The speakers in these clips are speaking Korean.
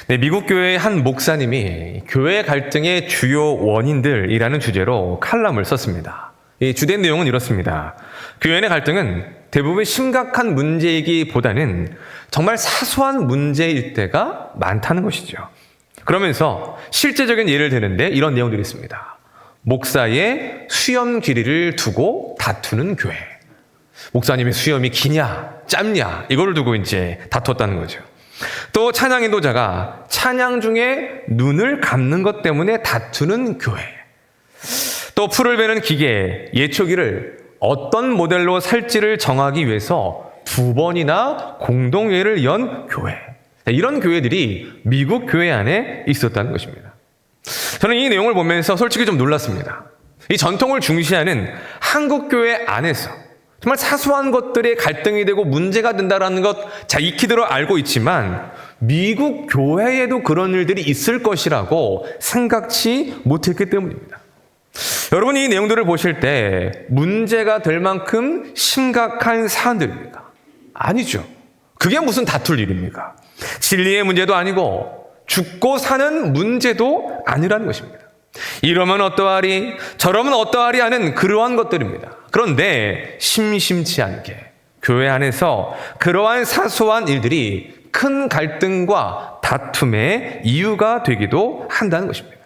네, 미국 교회의 한 목사님이 교회 갈등의 주요 원인들이라는 주제로 칼럼을 썼습니다. 이 주된 내용은 이렇습니다. 교회 내 갈등은 대부분 심각한 문제이기보다는 정말 사소한 문제일 때가 많다는 것이죠. 그러면서 실제적인 예를 드는데 이런 내용들이 있습니다. 목사의 수염 길이를 두고 다투는 교회. 목사님의 수염이 기냐, 짧냐, 이거를 두고 이제 다퉜다는 거죠. 또 찬양 인도자가 찬양 중에 눈을 감는 것 때문에 다투는 교회. 또 풀을 베는 기계, 예초기를 어떤 모델로 살지를 정하기 위해서 2번이나 공동회의를 연 교회. 이런 교회들이 미국 교회 안에 있었다는 것입니다. 저는 이 내용을 보면서 솔직히 좀 놀랐습니다. 이 전통을 중시하는 한국 교회 안에서 정말 사소한 것들이 갈등이 되고 문제가 된다는 것 잘 익히도록 알고 있지만 미국 교회에도 그런 일들이 있을 것이라고 생각치 못했기 때문입니다. 여러분, 이 내용들을 보실 때 문제가 될 만큼 심각한 사안들입니까? 아니죠. 그게 무슨 다툴 일입니까? 진리의 문제도 아니고 죽고 사는 문제도 아니라는 것입니다. 이러면 어떠하리, 저러면 어떠하리 하는 그러한 것들입니다. 그런데 심심치 않게 교회 안에서 그러한 사소한 일들이 큰 갈등과 다툼의 이유가 되기도 한다는 것입니다.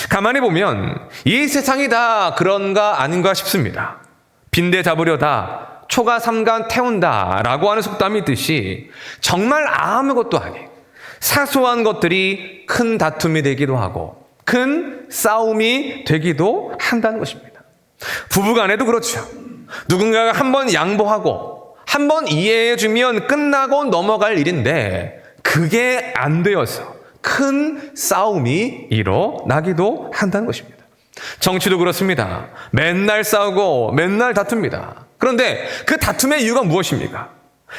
가만히 보면 이 세상이 다 그런가 아닌가 싶습니다. 빈대 잡으려다 초가 삼간 태운다 라고 하는 속담이 있듯이 정말 아무것도 아닌 사소한 것들이 큰 다툼이 되기도 하고 큰 싸움이 되기도 한다는 것입니다. 부부간에도 그렇죠. 누군가가 한번 양보하고 한번 이해해주면 끝나고 넘어갈 일인데 그게 안 되어서 큰 싸움이 일어나기도 한다는 것입니다. 정치도 그렇습니다. 맨날 싸우고 맨날 다툽니다. 그런데 그 다툼의 이유가 무엇입니까?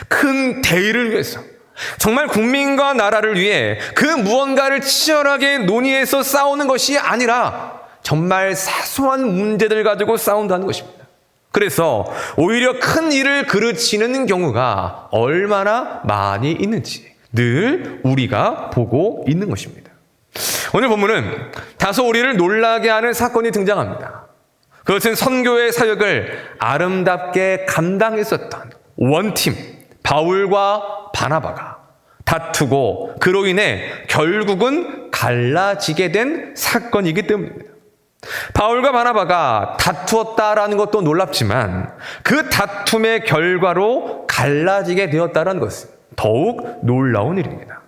큰 대의를 위해서, 정말 국민과 나라를 위해 그 무언가를 치열하게 논의해서 싸우는 것이 아니라 정말 사소한 문제들 가지고 싸운다는 것입니다. 그래서 오히려 큰 일을 그르치는 경우가 얼마나 많이 있는지 늘 우리가 보고 있는 것입니다. 오늘 본문은 다소 우리를 놀라게 하는 사건이 등장합니다. 그것은 선교의 사역을 아름답게 감당했었던 원팀 바울과 바나바가 다투고 그로 인해 결국은 갈라지게 된 사건이기 때문입니다. 바울과 바나바가 다투었다라는 것도 놀랍지만 그 다툼의 결과로 갈라지게 되었다는 것은 더욱 놀라운 일입니다.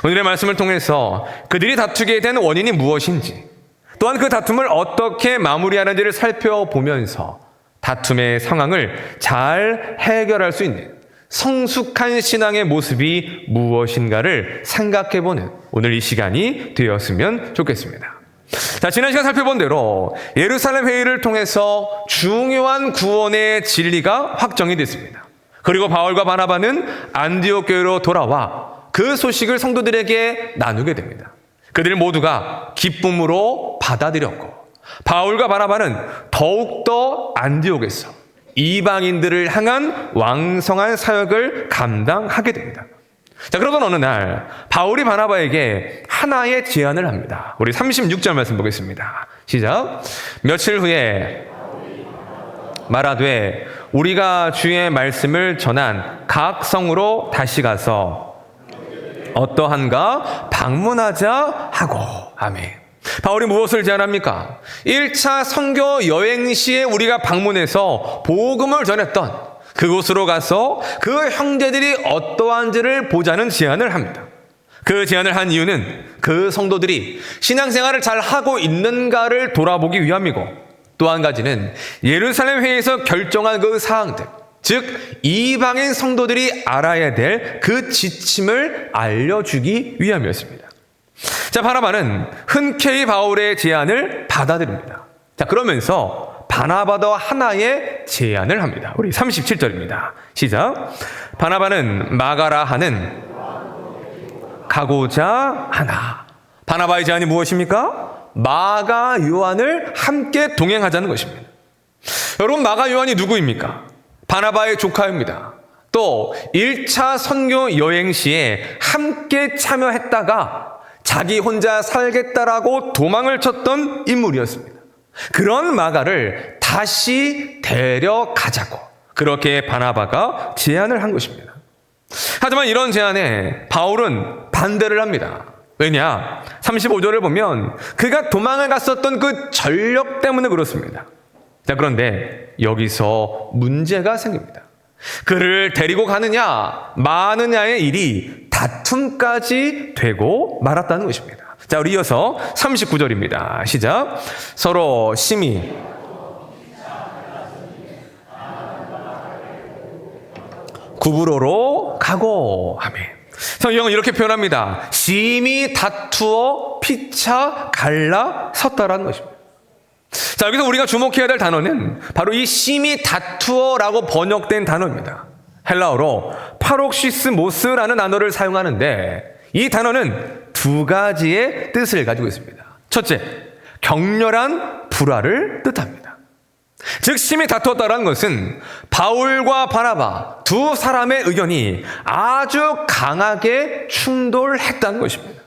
오늘의 말씀을 통해서 그들이 다투게 된 원인이 무엇인지, 또한 그 다툼을 어떻게 마무리하는지를 살펴보면서 다툼의 상황을 잘 해결할 수 있는 성숙한 신앙의 모습이 무엇인가를 생각해보는 오늘 이 시간이 되었으면 좋겠습니다. 자, 지난 시간 살펴본 대로 예루살렘 회의를 통해서 중요한 구원의 진리가 확정이 됐습니다. 그리고 바울과 바나바는 안디옥 교회로 돌아와 그 소식을 성도들에게 나누게 됩니다. 그들 모두가 기쁨으로 받아들였고 바울과 바나바는 더욱더 안디옥에서 이방인들을 향한 왕성한 사역을 감당하게 됩니다. 자, 그러던 어느 날 바울이 바나바에게 하나의 제안을 합니다. 우리 36절 말씀 보겠습니다. 시작. 며칠 후에 말하되 우리가 주의 말씀을 전한 각 성으로 다시 가서 어떠한가 방문하자 하고. 아멘. 바울이 무엇을 제안합니까? 1차 선교 여행 시에 우리가 방문해서 복음을 전했던 그곳으로 가서 그 형제들이 어떠한지를 보자는 제안을 합니다. 그 제안을 한 이유는 그 성도들이 신앙생활을 잘 하고 있는가를 돌아보기 위함이고, 또 한 가지는 예루살렘 회의에서 결정한 그 사항들, 즉 이방인 성도들이 알아야 될 그 지침을 알려주기 위함이었습니다. 자, 바나바는 흔쾌히 바울의 제안을 받아들입니다. 자, 그러면서 바나바도 하나의 제안을 합니다. 우리 37절입니다. 시작. 바나바는 마가라 하는 가고자 하나. 바나바의 제안이 무엇입니까? 마가 요한을 함께 동행하자는 것입니다. 여러분, 마가 요한이 누구입니까? 바나바의 조카입니다. 또 1차 선교 여행 시에 함께 참여했다가 자기 혼자 살겠다라고 도망을 쳤던 인물이었습니다. 그런 마가를 다시 데려가자고 그렇게 바나바가 제안을 한 것입니다. 하지만 이런 제안에 바울은 반대를 합니다. 왜냐? 35절을 보면 그가 도망을 갔었던 그 전력 때문에 그렇습니다. 자, 그런데 여기서 문제가 생깁니다. 그를 데리고 가느냐 마느냐의 일이 다툼까지 되고 말았다는 것입니다. 자, 우리 이어서 39절입니다. 시작. 서로 심히 구브로로 가고 아멘. 성경은 이렇게 표현합니다. 심히 다투어 피차 갈라 섰다라는 것입니다. 자, 여기서 우리가 주목해야 될 단어는 바로 이 심히 다투어라고 번역된 단어입니다. 헬라어로 파록시스모스라는 단어를 사용하는데 이 단어는 두 가지의 뜻을 가지고 있습니다. 첫째, 격렬한 불화를 뜻합니다. 즉 심히 다투었다라는 것은 바울과 바나바 두 사람의 의견이 아주 강하게 충돌했다는 것입니다.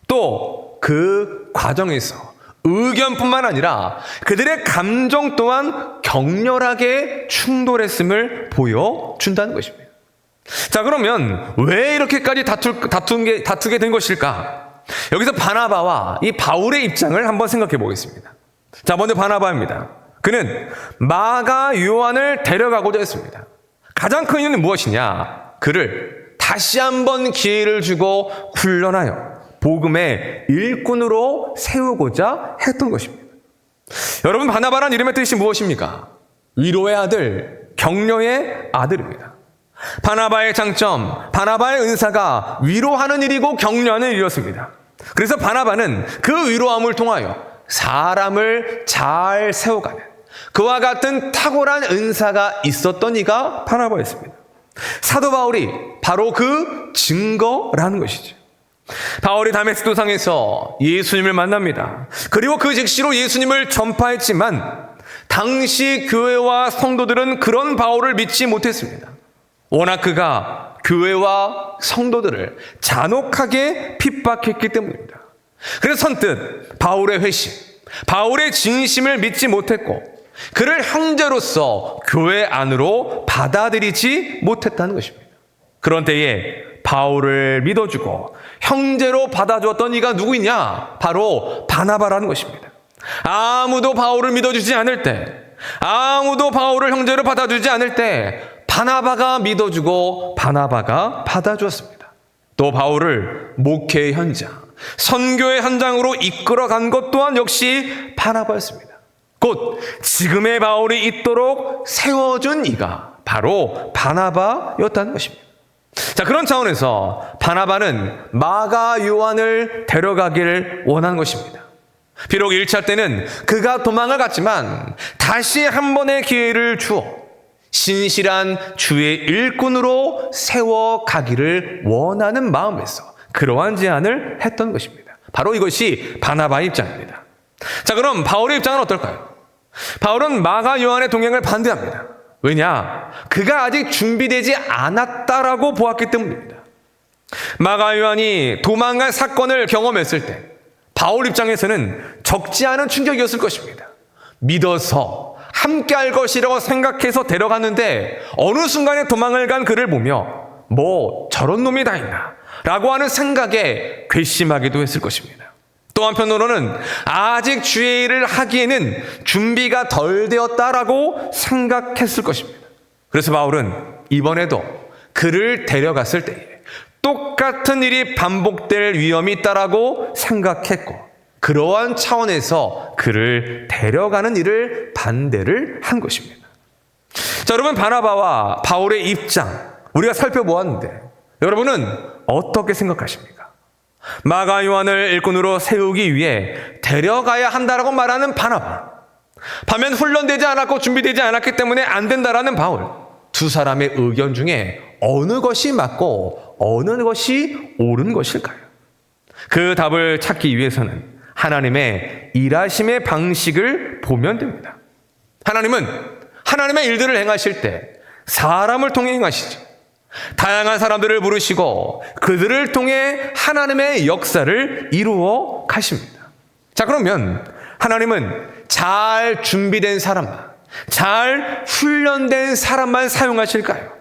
또 그 과정에서 의견뿐만 아니라 그들의 감정 또한 격렬하게 충돌했음을 보여준다는 것입니다. 자, 그러면 왜 이렇게까지 다투게 된 것일까? 여기서 바나바와 이 바울의 입장을 한번 생각해 보겠습니다. 자, 먼저 바나바입니다. 그는 마가 요한을 데려가고자 했습니다. 가장 큰 이유는 무엇이냐? 그를 다시 한번 기회를 주고 훈련하여 복음의 일꾼으로 세우고자 했던 것입니다. 여러분, 바나바란 이름의 뜻이 무엇입니까? 위로의 아들, 격려의 아들입니다. 바나바의 장점, 바나바의 은사가 위로하는 일이고 격려하는 일이었습니다. 그래서 바나바는 그 위로함을 통하여 사람을 잘 세워가는 그와 같은 탁월한 은사가 있었던 이가 바나바였습니다. 사도 바울이 바로 그 증거라는 것이죠. 바울이 다메스크 도상에서 예수님을 만납니다. 그리고 그 즉시로 예수님을 전파했지만 당시 교회와 성도들은 그런 바울을 믿지 못했습니다. 워낙 그가 교회와 성도들을 잔혹하게 핍박했기 때문입니다. 그래서 선뜻 바울의 회심, 바울의 진심을 믿지 못했고 그를 형제로서 교회 안으로 받아들이지 못했다는 것입니다. 그런 때에 바울을 믿어주고 형제로 받아주었던 이가 누구이냐? 바로 바나바라는 것입니다. 아무도 바울을 믿어주지 않을 때, 아무도 바울을 형제로 받아주지 않을 때 바나바가 믿어주고 바나바가 받아주었습니다. 또 바울을 목회의 현장, 선교의 현장으로 이끌어간 것 또한 역시 바나바였습니다. 곧 지금의 바울이 있도록 세워준 이가 바로 바나바였다는 것입니다. 자, 그런 차원에서 바나바는 마가 요한을 데려가기를 원한 것입니다. 비록 1차 때는 그가 도망을 갔지만 다시 한 번의 기회를 주어 신실한 주의 일꾼으로 세워가기를 원하는 마음에서 그러한 제안을 했던 것입니다. 바로 이것이 바나바의 입장입니다. 자, 그럼 바울의 입장은 어떨까요? 바울은 마가 요한의 동행을 반대합니다. 왜냐? 그가 아직 준비되지 않았다라고 보았기 때문입니다. 마가 요한이 도망갈 사건을 경험했을 때 바울 입장에서는 적지 않은 충격이었을 것입니다. 믿어서 함께 할 것이라고 생각해서 데려갔는데 어느 순간에 도망을 간 그를 보며 뭐 저런 놈이 다 있나 라고 하는 생각에 괘씸하기도 했을 것입니다. 또 한편으로는 아직 주의 일을 하기에는 준비가 덜 되었다라고 생각했을 것입니다. 그래서 바울은 이번에도 그를 데려갔을 때에 똑같은 일이 반복될 위험이 있다라고 생각했고 그러한 차원에서 그를 데려가는 일을 반대를 한 것입니다. 자, 여러분, 바나바와 바울의 입장 우리가 살펴보았는데 여러분은 어떻게 생각하십니까? 마가 요한을 일꾼으로 세우기 위해 데려가야 한다라고 말하는 바나바, 반면 훈련되지 않았고 준비되지 않았기 때문에 안 된다라는 바울, 두 사람의 의견 중에 어느 것이 맞고 어느 것이 옳은 것일까요? 그 답을 찾기 위해서는 하나님의 일하심의 방식을 보면 됩니다. 하나님은 하나님의 일들을 행하실 때 사람을 통해 행하시죠. 다양한 사람들을 부르시고 그들을 통해 하나님의 역사를 이루어 가십니다. 자, 그러면 하나님은 잘 준비된 사람만, 잘 훈련된 사람만 사용하실까요?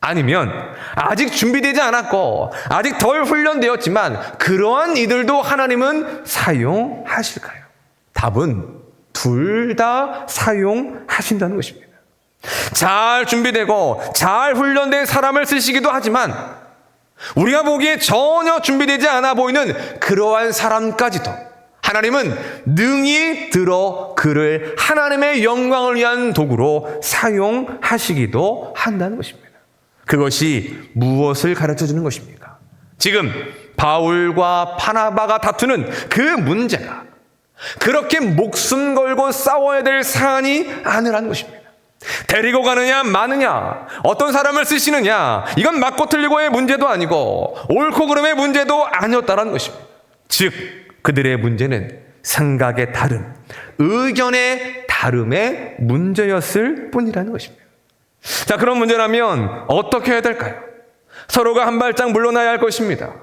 아니면 아직 준비되지 않았고 아직 덜 훈련되었지만 그러한 이들도 하나님은 사용하실까요? 답은 둘 다 사용하신다는 것입니다. 잘 준비되고 잘 훈련된 사람을 쓰시기도 하지만 우리가 보기에 전혀 준비되지 않아 보이는 그러한 사람까지도 하나님은 능히 들어 그를 하나님의 영광을 위한 도구로 사용하시기도 한다는 것입니다. 그것이 무엇을 가르쳐주는 것입니까? 지금 바울과 바나바가 다투는 그 문제가 그렇게 목숨 걸고 싸워야 될 사안이 아니라는 것입니다. 데리고 가느냐 마느냐, 어떤 사람을 쓰시느냐, 이건 맞고 틀리고의 문제도 아니고 옳고 그름의 문제도 아니었다는 것입니다. 즉 그들의 문제는 생각의 다름, 의견의 다름의 문제였을 뿐이라는 것입니다. 자, 그런 문제라면 어떻게 해야 될까요? 서로가 한 발짝 물러나야 할 것입니다.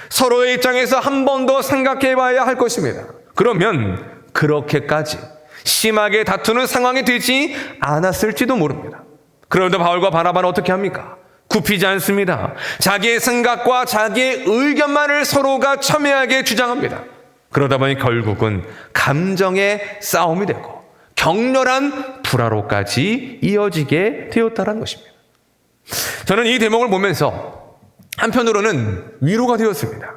서로의 입장에서 한 번 더 생각해 봐야 할 것입니다. 그러면 그렇게까지 심하게 다투는 상황이 되지 않았을지도 모릅니다. 그런데 바울과 바나바는 어떻게 합니까? 굽히지 않습니다. 자기의 생각과 자기의 의견만을 서로가 첨예하게 주장합니다. 그러다 보니 결국은 감정의 싸움이 되고 격렬한 불화로까지 이어지게 되었다는 것입니다. 저는 이 대목을 보면서 한편으로는 위로가 되었습니다.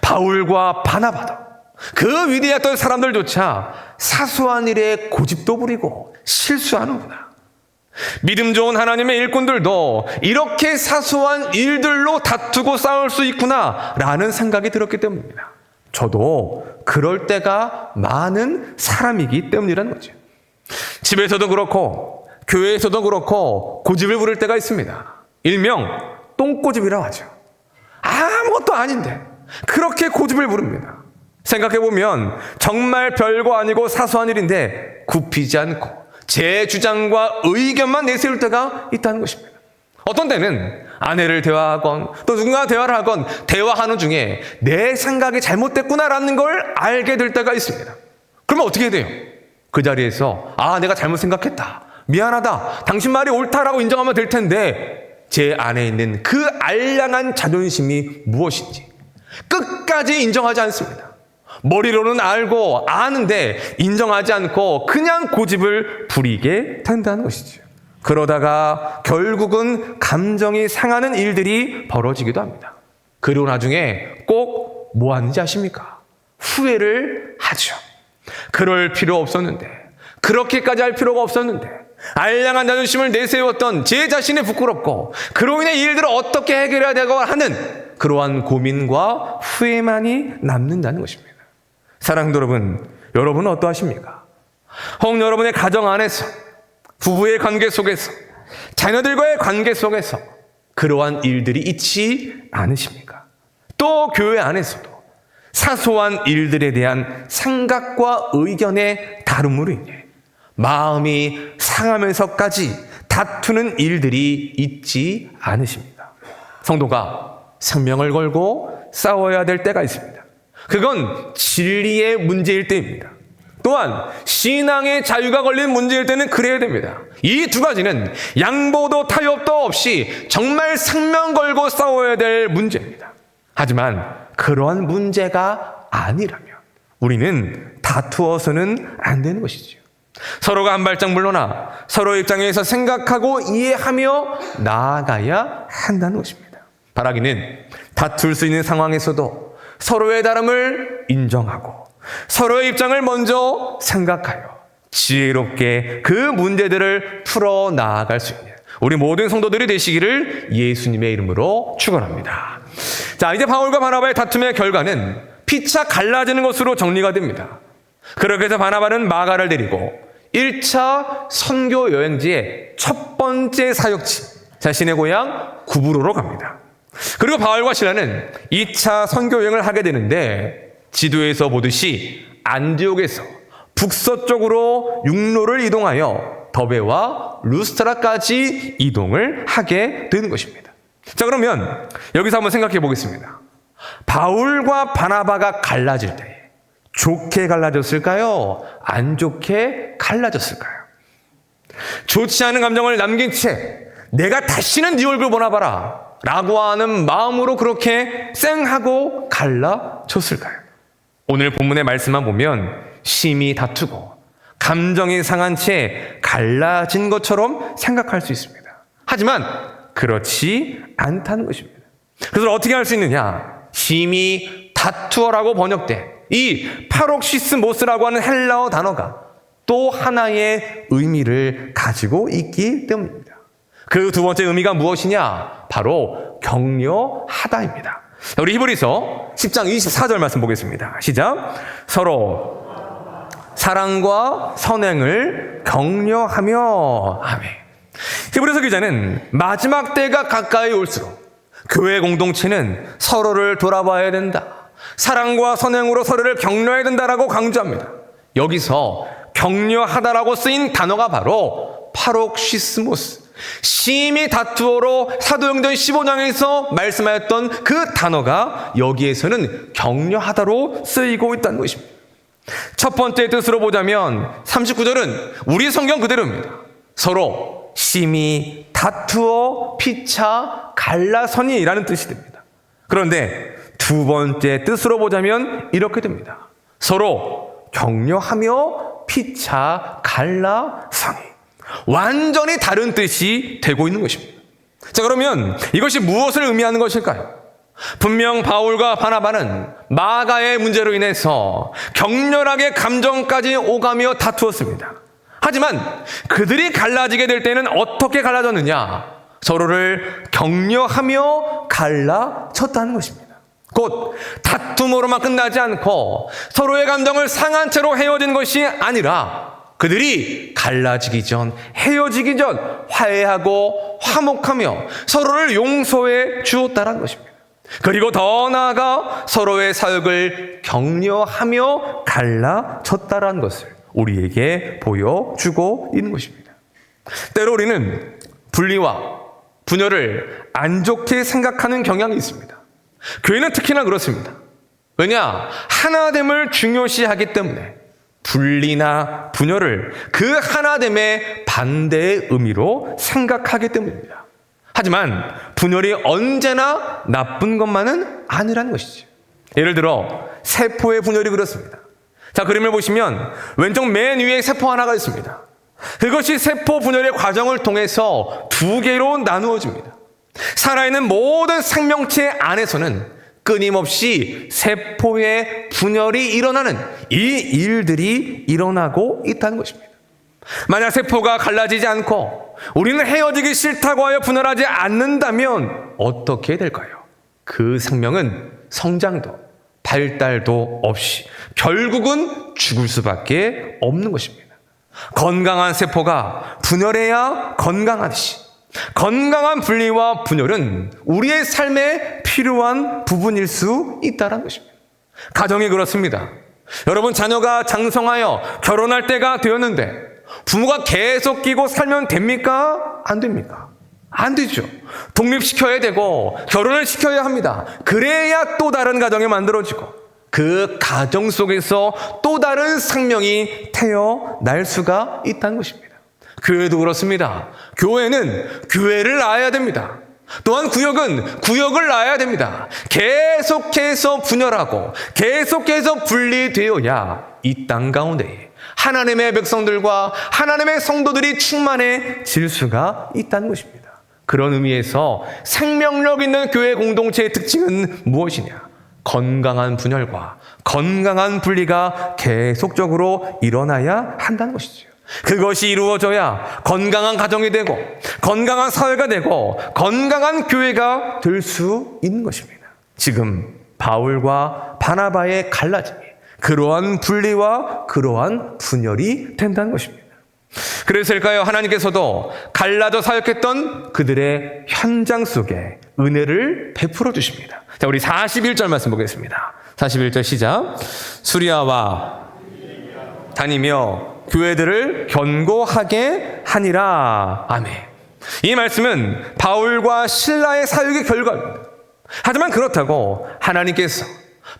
바울과 바나바도 그 위대했던 사람들조차 사소한 일에 고집도 부리고 실수하는구나. 믿음 좋은 하나님의 일꾼들도 이렇게 사소한 일들로 다투고 싸울 수 있구나 라는 생각이 들었기 때문입니다. 저도 그럴 때가 많은 사람이기 때문이라는 거죠. 집에서도 그렇고 교회에서도 그렇고 고집을 부릴 때가 있습니다. 일명 똥고집이라고 하죠. 아무것도 아닌데 그렇게 고집을 부릅니다. 생각해보면 정말 별거 아니고 사소한 일인데 굽히지 않고 제 주장과 의견만 내세울 때가 있다는 것입니다. 어떤 때는 아내를 대화하건 또 누군가 대화를 하건 대화하는 중에 내 생각이 잘못됐구나라는 걸 알게 될 때가 있습니다. 그러면 어떻게 해야 돼요? 그 자리에서 내가 잘못 생각했다, 미안하다, 당신 말이 옳다라고 인정하면 될 텐데 제 안에 있는 그 알량한 자존심이 무엇인지 끝까지 인정하지 않습니다. 머리로는 알고 아는데 인정하지 않고 그냥 고집을 부리게 된다는 것이죠. 그러다가 결국은 감정이 상하는 일들이 벌어지기도 합니다. 그리고 나중에 꼭 뭐 하는지 아십니까? 후회를 하죠. 그럴 필요 없었는데, 그렇게까지 할 필요가 없었는데, 알량한 자존심을 내세웠던 제 자신이 부끄럽고 그로 인해 일들을 어떻게 해결해야 되고 하는 그러한 고민과 후회만이 남는다는 것입니다. 사랑하는 여러분, 여러분은 어떠하십니까? 혹 여러분의 가정 안에서, 부부의 관계 속에서, 자녀들과의 관계 속에서 그러한 일들이 있지 않으십니까? 또 교회 안에서도 사소한 일들에 대한 생각과 의견의 다름으로 인해 마음이 상하면서까지 다투는 일들이 있지 않으십니까? 성도가 생명을 걸고 싸워야 될 때가 있습니다. 그건 진리의 문제일 때입니다. 또한 신앙의 자유가 걸린 문제일 때는 그래야 됩니다. 이 두 가지는 양보도 타협도 없이 정말 생명 걸고 싸워야 될 문제입니다. 하지만 그러한 문제가 아니라면 우리는 다투어서는 안 되는 것이죠. 서로가 한 발짝 물러나 서로의 입장에서 생각하고 이해하며 나아가야 한다는 것입니다. 바라기는 다툴 수 있는 상황에서도 서로의 다름을 인정하고 서로의 입장을 먼저 생각하여 지혜롭게 그 문제들을 풀어 나아갈 수 있는 우리 모든 성도들이 되시기를 예수님의 이름으로 축원합니다. 자, 이제 바울과 바나바의 다툼의 결과는 피차 갈라지는 것으로 정리가 됩니다. 그렇게 해서 바나바는 마가를 데리고 1차 선교 여행지의 첫 번째 사역지, 자신의 고향 구브로로 갑니다. 그리고 바울과 실라는 2차 선교 여행을 하게 되는데 지도에서 보듯이 안디옥에서 북서쪽으로 육로를 이동하여 더베와 루스트라까지 이동을 하게 되는 것입니다. 자, 그러면 여기서 한번 생각해 보겠습니다. 바울과 바나바가 갈라질 때 좋게 갈라졌을까요? 안 좋게 갈라졌을까요? 좋지 않은 감정을 남긴 채 내가 다시는 네 얼굴 보나 봐라 라고 하는 마음으로 그렇게 쌩하고 갈라졌을까요? 오늘 본문의 말씀만 보면 심히 다투고 감정이 상한 채 갈라진 것처럼 생각할 수 있습니다. 하지만 그렇지 않다는 것입니다. 그래서 어떻게 할 수 있느냐? 심히 다투어라고 번역된 이 파록시스모스라고 하는 헬라어 단어가 또 하나의 의미를 가지고 있기 때문입니다. 그 두 번째 의미가 무엇이냐? 바로 격려하다입니다. 우리 히브리서 10장 24절 말씀 보겠습니다. 시작. 서로 사랑과 선행을 격려하며. 아멘. 히브리서 기자는 마지막 때가 가까이 올수록 교회 공동체는 서로를 돌아봐야 된다. 사랑과 선행으로 서로를 격려해야 된다라고 강조합니다. 여기서 격려하다라고 쓰인 단어가 바로 파록시스모스, 심히 다투어로 사도행전 15장에서 말씀하였던 그 단어가 여기에서는 격려하다로 쓰이고 있다는 것입니다. 첫 번째 뜻으로 보자면 39절은 우리 성경 그대로입니다. 서로 심히 다투어 피차 갈라서니라는 뜻이 됩니다. 그런데 두 번째 뜻으로 보자면 이렇게 됩니다. 서로 격려하며 피차 갈라서니. 완전히 다른 뜻이 되고 있는 것입니다. 자, 그러면 이것이 무엇을 의미하는 것일까요? 분명 바울과 바나바는 마가의 문제로 인해서 격렬하게 감정까지 오가며 다투었습니다. 하지만 그들이 갈라지게 될 때는 어떻게 갈라졌느냐? 서로를 격려하며 갈라쳤다는 것입니다. 곧 다툼으로만 끝나지 않고 서로의 감정을 상한 채로 헤어진 것이 아니라 그들이 갈라지기 전, 헤어지기 전 화해하고 화목하며 서로를 용서해 주었다는 것입니다. 그리고 더 나아가 서로의 사역을 격려하며 갈라졌다는 것을 우리에게 보여주고 있는 것입니다. 때로 우리는 분리와 분열을 안 좋게 생각하는 경향이 있습니다. 교회는 특히나 그렇습니다. 왜냐? 하나됨을 중요시하기 때문에 분리나 분열을 그 하나됨의 반대의 의미로 생각하기 때문입니다. 하지만 분열이 언제나 나쁜 것만은 아니라는 것이죠. 예를 들어 세포의 분열이 그렇습니다. 자, 그림을 보시면 왼쪽 맨 위에 세포 하나가 있습니다. 그것이 세포 분열의 과정을 통해서 두 개로 나누어집니다. 살아있는 모든 생명체 안에서는 끊임없이 세포의 분열이 일어나는 이 일들이 일어나고 있다는 것입니다. 만약 세포가 갈라지지 않고 우리는 헤어지기 싫다고 하여 분열하지 않는다면 어떻게 될까요? 그 생명은 성장도 발달도 없이 결국은 죽을 수밖에 없는 것입니다. 건강한 세포가 분열해야 건강하듯이 건강한 분리와 분열은 우리의 삶에 필요한 부분일 수 있다는 것입니다. 가정이 그렇습니다. 여러분, 자녀가 장성하여 결혼할 때가 되었는데 부모가 계속 끼고 살면 됩니까? 안 됩니까? 안 되죠. 독립시켜야 되고 결혼을 시켜야 합니다. 그래야 또 다른 가정이 만들어지고 그 가정 속에서 또 다른 생명이 태어날 수가 있다는 것입니다. 교회도 그렇습니다. 교회는 교회를 낳아야 됩니다. 또한 구역은 구역을 낳아야 됩니다. 계속해서 분열하고 계속해서 분리되어야 이 땅 가운데 하나님의 백성들과 하나님의 성도들이 충만해질 수가 있다는 것입니다. 그런 의미에서 생명력 있는 교회 공동체의 특징은 무엇이냐? 건강한 분열과 건강한 분리가 계속적으로 일어나야 한다는 것이죠. 그것이 이루어져야 건강한 가정이 되고 건강한 사회가 되고 건강한 교회가 될 수 있는 것입니다. 지금 바울과 바나바의 갈라짐이 그러한 분리와 그러한 분열이 된다는 것입니다. 그래서일까요? 하나님께서도 갈라져 사역했던 그들의 현장 속에 은혜를 베풀어 주십니다. 자, 우리 41절 말씀 보겠습니다. 41절 시작. 수리아와 다니며 교회들을 견고하게 하니라. 아멘. 이 말씀은 바울과 실라의 사역의 결과입니다. 하지만 그렇다고 하나님께서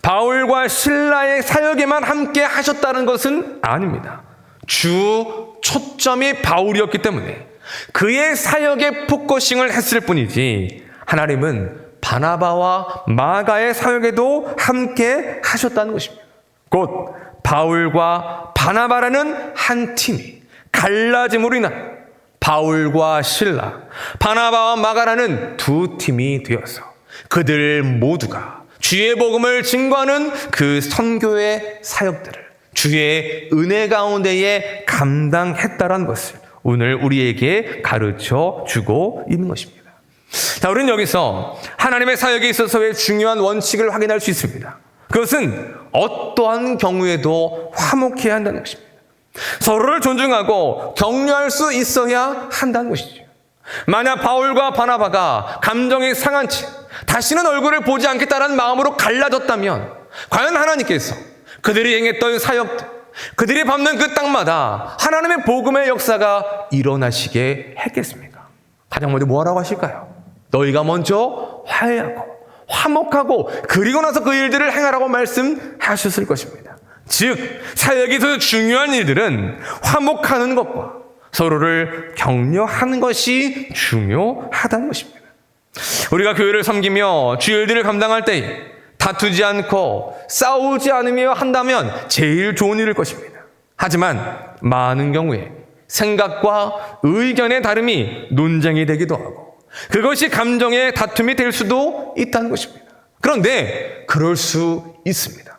바울과 신라의 사역에만 함께 하셨다는 것은 아닙니다. 주 초점이 바울이었기 때문에 그의 사역에 포커싱을 했을 뿐이지 하나님은 바나바와 마가의 사역에도 함께 하셨다는 것입니다. 곧 바울과 바나바라는 한 팀이 갈라짐으로 인한 바울과 실라, 바나바와 마가라는 두 팀이 되어서 그들 모두가 주의 복음을 증거하는 그 선교의 사역들을 주의 은혜 가운데에 감당했다라는 것을 오늘 우리에게 가르쳐 주고 있는 것입니다. 자, 우리는 여기서 하나님의 사역에 있어서의 중요한 원칙을 확인할 수 있습니다. 그것은 어떠한 경우에도 화목해야 한다는 것입니다. 서로를 존중하고 격려할 수 있어야 한다는 것이죠. 만약 바울과 바나바가 감정이 상한 채 다시는 얼굴을 보지 않겠다는 마음으로 갈라졌다면 과연 하나님께서 그들이 행했던 사역들, 그들이 밟는 그 땅마다 하나님의 복음의 역사가 일어나시게 했겠습니까? 가장 먼저 뭐하라고 하실까요? 너희가 먼저 화해하고 화목하고 그리고 나서 그 일들을 행하라고 말씀하셨을 것입니다. 즉 사역에 있어서 중요한 일들은 화목하는 것과 서로를 격려하는 것이 중요하다는 것입니다. 우리가 교회를 섬기며 주의 일들을 감당할 때 다투지 않고 싸우지 않으며 한다면 제일 좋은 일일 것입니다. 하지만 많은 경우에 생각과 의견의 다름이 논쟁이 되기도 하고 그것이 감정의 다툼이 될 수도 있다는 것입니다. 그런데 그럴 수 있습니다.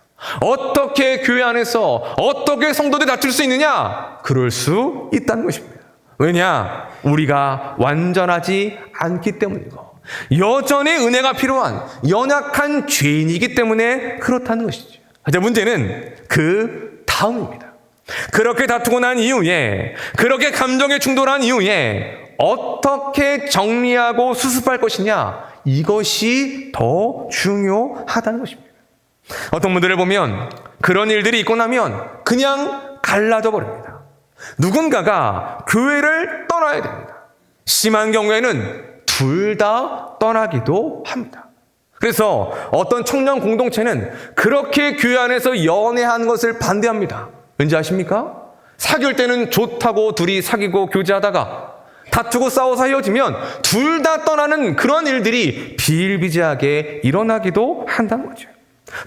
어떻게 교회 안에서 어떻게 성도들이 다툴 수 있느냐? 그럴 수 있다는 것입니다. 왜냐? 우리가 완전하지 않기 때문이고 여전히 은혜가 필요한 연약한 죄인이기 때문에 그렇다는 것이죠. 하지만 문제는 그 다음입니다. 그렇게 다투고 난 이후에 그렇게 감정에 충돌한 이후에 어떻게 정리하고 수습할 것이냐, 이것이 더 중요하다는 것입니다. 어떤 분들을 보면 그런 일들이 있고 나면 그냥 갈라져 버립니다. 누군가가 교회를 떠나야 됩니다. 심한 경우에는 둘 다 떠나기도 합니다. 그래서 어떤 청년 공동체는 그렇게 교회 안에서 연애하는 것을 반대합니다. 왠지 아십니까? 사귈 때는 좋다고 둘이 사귀고 교제하다가 다투고 싸워서 헤어지면 둘 다 떠나는 그런 일들이 비일비재하게 일어나기도 한다는 거죠.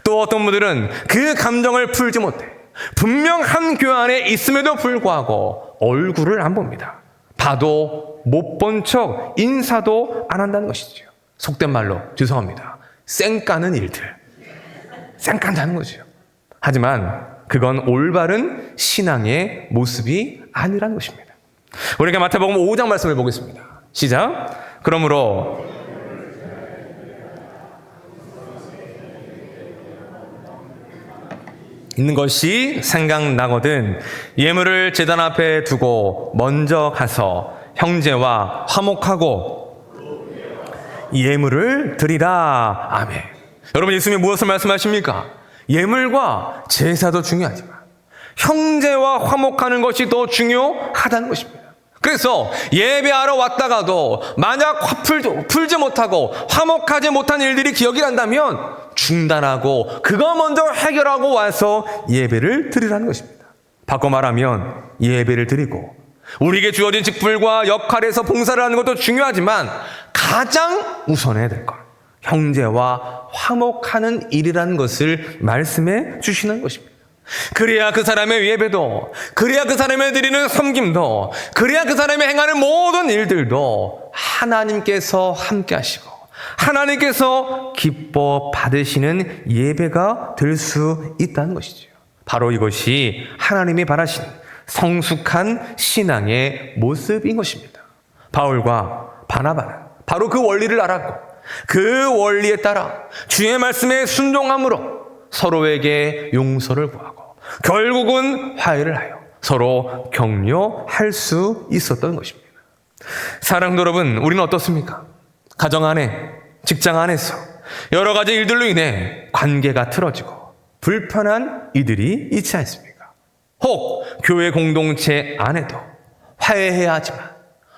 또 어떤 분들은 그 감정을 풀지 못해 분명 한 교회 안에 있음에도 불구하고 얼굴을 안 봅니다. 봐도 못 본 척 인사도 안 한다는 것이죠. 속된 말로 죄송합니다. 쌩까는 일들. 쌩깐다는 거죠. 하지만 그건 올바른 신앙의 모습이 아니라는 것입니다. 우리가 마태복음 5장 말씀을 보겠습니다. 시작. 그러므로 있는 것이 생각나거든 예물을 제단 앞에 두고 먼저 가서 형제와 화목하고 예물을 드리라. 아멘. 여러분, 예수님이 무엇을 말씀하십니까? 예물과 제사도 중요하지만 형제와 화목하는 것이 더 중요하다는 것입니다. 그래서 예배하러 왔다가도 만약 풀지 못하고 화목하지 못한 일들이 기억이 난다면 중단하고 그거 먼저 해결하고 와서 예배를 드리라는 것입니다. 바꿔 말하면 예배를 드리고 우리에게 주어진 직분과 역할에서 봉사를 하는 것도 중요하지만 가장 우선해야 될 것, 형제와 화목하는 일이라는 것을 말씀해 주시는 것입니다. 그래야 그 사람의 예배도, 그래야 그 사람의 드리는 섬김도, 그래야 그 사람이 행하는 모든 일들도 하나님께서 함께 하시고 하나님께서 기뻐 받으시는 예배가 될 수 있다는 것이죠. 바로 이것이 하나님이 바라시는 성숙한 신앙의 모습인 것입니다. 바울과 바나바는 바로 그 원리를 알았고 그 원리에 따라 주의 말씀에 순종함으로 서로에게 용서를 구하고 결국은 화해를 하여 서로 격려할 수 있었던 것입니다. 사랑하는 여러분, 우리는 어떻습니까? 가정 안에, 직장 안에서 여러 가지 일들로 인해 관계가 틀어지고 불편한 이들이 있지 않습니까? 혹 교회 공동체 안에도 화해해야 하지만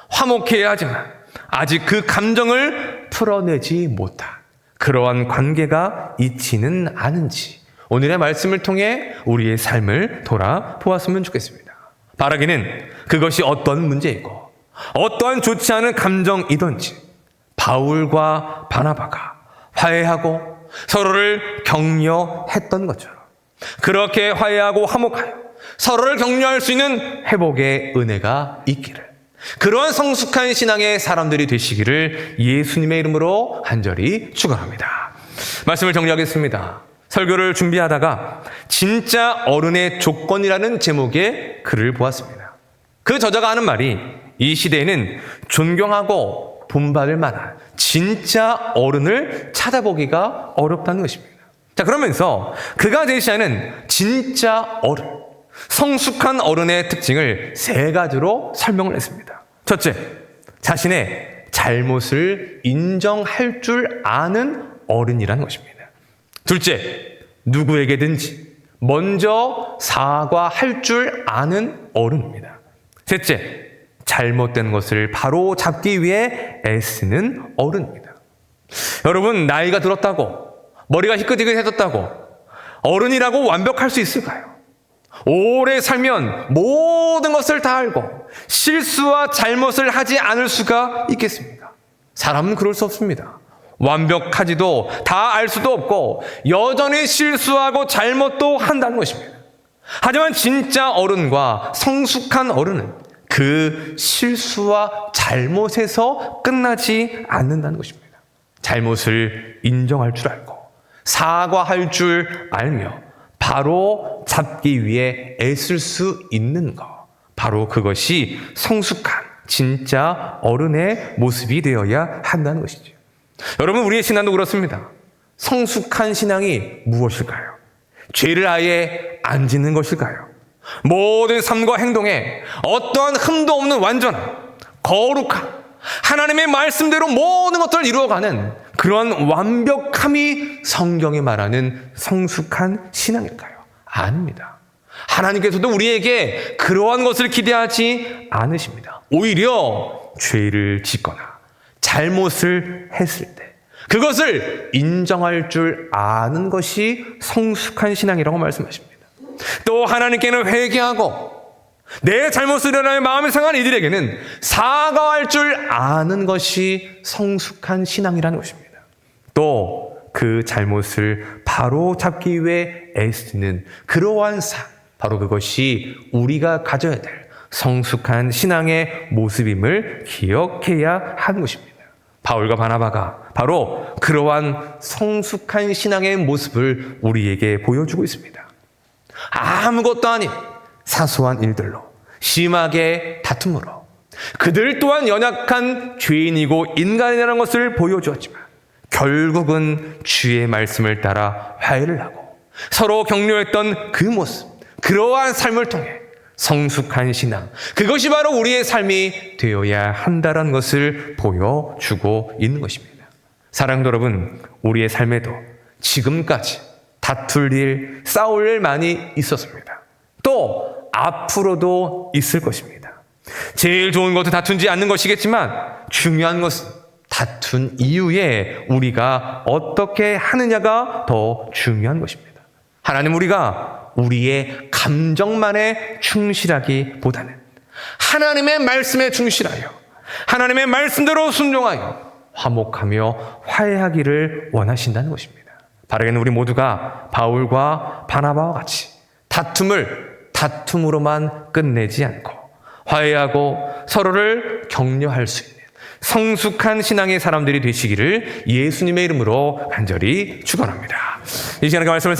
화목해야 하지만 아직 그 감정을 풀어내지 못한 그러한 관계가 있지는 않은지 오늘의 말씀을 통해 우리의 삶을 돌아보았으면 좋겠습니다. 바라기는 그것이 어떤 문제이고 어떠한 좋지 않은 감정이든지 바울과 바나바가 화해하고 서로를 격려했던 것처럼 그렇게 화해하고 화목하여 서로를 격려할 수 있는 회복의 은혜가 있기를, 그러한 성숙한 신앙의 사람들이 되시기를 예수님의 이름으로 간절히 축원합니다. 말씀을 정리하겠습니다. 설교를 준비하다가 진짜 어른의 조건이라는 제목의 글을 보았습니다. 그 저자가 하는 말이 이 시대에는 존경하고 본받을 만한 진짜 어른을 찾아보기가 어렵다는 것입니다. 자, 그러면서 그가 제시하는 진짜 어른, 성숙한 어른의 특징을 3가지로 설명을 했습니다. 첫째, 자신의 잘못을 인정할 줄 아는 어른이라는 것입니다. 둘째, 누구에게든지 먼저 사과할 줄 아는 어른입니다. 셋째, 잘못된 것을 바로 잡기 위해 애쓰는 어른입니다. 여러분, 나이가 들었다고, 머리가 희끗희끗해졌다고 어른이라고 완벽할 수 있을까요? 오래 살면 모든 것을 다 알고 실수와 잘못을 하지 않을 수가 있겠습니까? 사람은 그럴 수 없습니다. 완벽하지도 다 알 수도 없고 여전히 실수하고 잘못도 한다는 것입니다. 하지만 진짜 어른과 성숙한 어른은 그 실수와 잘못에서 끝나지 않는다는 것입니다. 잘못을 인정할 줄 알고 사과할 줄 알며 바로 잡기 위해 애쓸 수 있는 것, 바로 그것이 성숙한 진짜 어른의 모습이 되어야 한다는 것이죠. 여러분, 우리의 신앙도 그렇습니다. 성숙한 신앙이 무엇일까요? 죄를 아예 안 짓는 것일까요? 모든 삶과 행동에 어떠한 흠도 없는 완전한, 거룩한, 하나님의 말씀대로 모든 것들을 이루어가는 그런 완벽함이 성경이 말하는 성숙한 신앙일까요? 아닙니다. 하나님께서도 우리에게 그러한 것을 기대하지 않으십니다. 오히려 죄를 짓거나 잘못을 했을 때 그것을 인정할 줄 아는 것이 성숙한 신앙이라고 말씀하십니다. 또 하나님께는 회개하고 내 잘못을 일어나며 마음이 상한 이들에게는 사과할 줄 아는 것이 성숙한 신앙이라는 것입니다. 또 그 잘못을 바로 잡기 위해 애쓰는 그러한 삶, 바로 그것이 우리가 가져야 될 성숙한 신앙의 모습임을 기억해야 하는 것입니다. 바울과 바나바가 바로 그러한 성숙한 신앙의 모습을 우리에게 보여주고 있습니다. 아무것도 아닌 사소한 일들로 심하게 다툼으로 그들 또한 연약한 죄인이고 인간이라는 것을 보여주었지만 결국은 주의 말씀을 따라 화해를 하고 서로 격려했던 그 모습, 그러한 삶을 통해 성숙한 신앙, 그것이 바로 우리의 삶이 되어야 한다는 것을 보여주고 있는 것입니다. 사랑하는 여러분, 우리의 삶에도 지금까지 다툴 일, 싸울 일 많이 있었습니다. 또 앞으로도 있을 것입니다. 제일 좋은 것은 다투지 않는 것이겠지만 중요한 것은 다툰 이후에 우리가 어떻게 하느냐가 더 중요한 것입니다. 하나님, 우리가 우리의 감정만에 충실하기보다는 하나님의 말씀에 충실하여 하나님의 말씀대로 순종하여 화목하며 화해하기를 원하신다는 것입니다. 바라기는 우리 모두가 바울과 바나바와 같이 다툼을 다툼으로만 끝내지 않고 화해하고 서로를 격려할 수 있는 성숙한 신앙의 사람들이 되시기를 예수님의 이름으로 간절히 축원합니다. 이 시간에 말씀을